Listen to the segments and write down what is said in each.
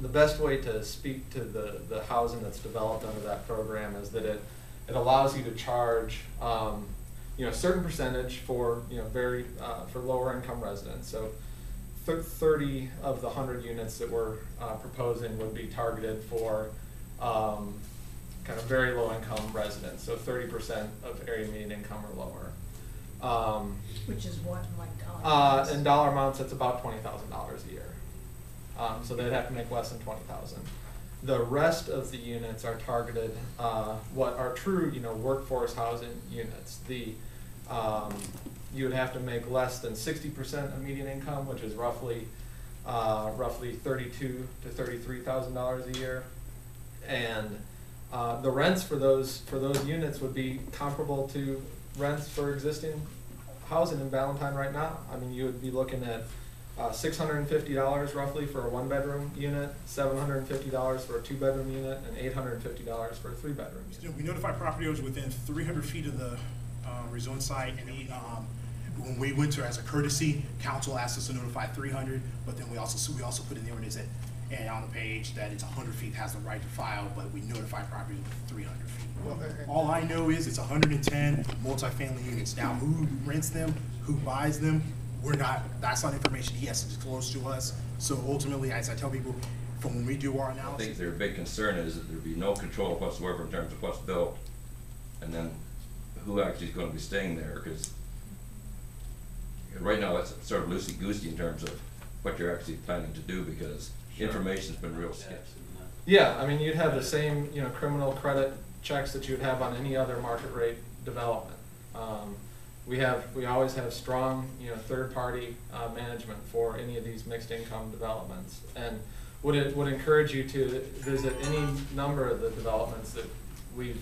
the best way to speak to the housing that's developed under that program is that it allows you to charge a certain percentage for for lower income residents. So 30 of the 100 units that we're proposing would be targeted for kind of very low income residents. So 30% of area median income or lower. Which is what, like dollar amounts? In dollar amounts, it's about $20,000 a year. So they'd have to make less than $20,000. The rest of the units are targeted what are true, workforce housing units. You would have to make less than 60% of median income, which is roughly $32,000 to $33,000 a year, and the rents for those units would be comparable to rents for existing housing in Ballantyne right now. I mean, you would be looking at $650 roughly for a one-bedroom unit, $750 for a two-bedroom unit, and $850 for a three-bedroom unit. We notify property owners within 300 feet of the rezone site, and when we went to, as a courtesy, council asked us to notify 300, but then we also put in the ordinance that, and on the page that it's 100 feet has the right to file, but we notify property with 300 feet. Well, all I know is it's 110 multifamily units. Now, who rents them, who buys them, that's not information he has to disclose to us. So ultimately, as I tell people, from when we do our analysis, I think their big concern is that there'd be no control whatsoever in terms of what's built, and then who actually is going to be staying there, because right now it's sort of loosey-goosey in terms of what you're actually planning to do, because information's been real scarce. Yeah, I mean, you'd have the same, criminal credit checks that you would have on any other market rate development. We always have strong, third-party management for any of these mixed income developments, and would encourage you to visit any number of the developments that we've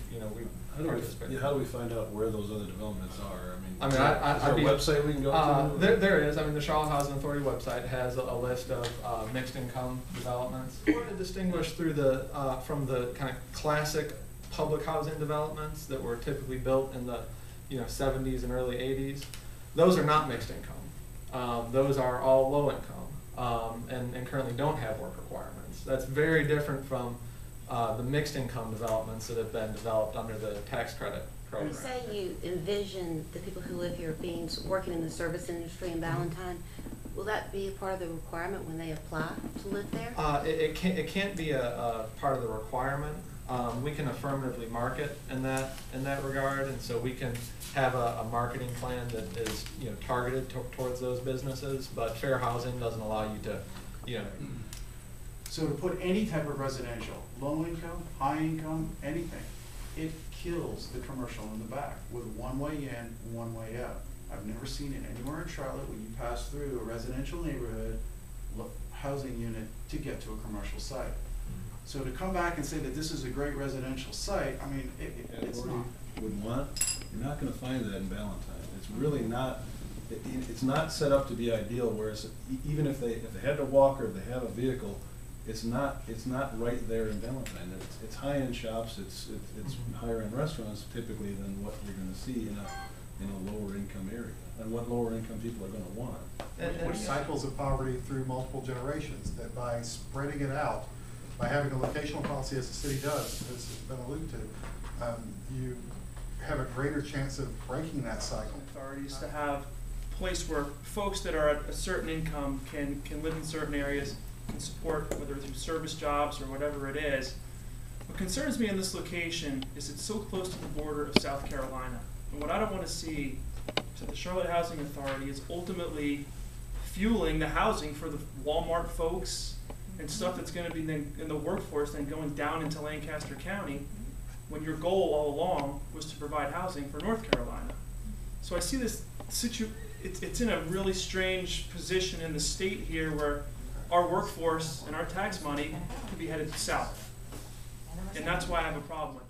participated. How do we find out where those other developments are? Is there a website we can go to? There is. I mean, the Charlotte Housing Authority website has a list of mixed income developments. Or to distinguish through from the kind of classic public housing developments that were typically built in the 70s and early 80s. Those are not mixed income. Those are all low income and currently don't have work requirements. That's very different from the mixed income developments that have been developed under the tax credit program. You say you envision the people who live here working in the service industry in Ballantyne. Will that be a part of the requirement when they apply to live there? It can't be a part of the requirement. We can affirmatively market in that regard, and so we can have a marketing plan that is targeted towards those businesses. But fair housing doesn't allow you to So to put any type of residential, low income, high income, anything, it kills the commercial in the back with one way in, one way out. I've never seen it anywhere in Charlotte where you pass through a residential neighborhood housing unit to get to a commercial site. So to come back and say that this is a great residential site, I mean, it's not. You're not going to find that in Ballantyne. It's really not. It's not set up to be ideal. Whereas even if they had to walk or if they have a vehicle, it's not right there in Ballantyne. It's high-end shops. It's higher-end restaurants typically than what you're going to see in a lower income area, and what lower income people are going to want. Which cycles of poverty through multiple generations. That by spreading it out, by having a locational policy as the city does, as has been alluded to, you have a greater chance of breaking that cycle. Authorities to have a place where folks that are at a certain income can live in certain areas, can support, whether through service jobs or whatever it is. What concerns me in this location is it's so close to the border of South Carolina. And what I don't want to see to the Charlotte Housing Authority is ultimately fueling the housing for the Walmart folks and stuff that's going to be then in the workforce then going down into Lancaster County, when your goal all along was to provide housing for North Carolina. So I see this it's in a really strange position in the state here where our workforce and our tax money could be headed south. And that's why I have a problem with it.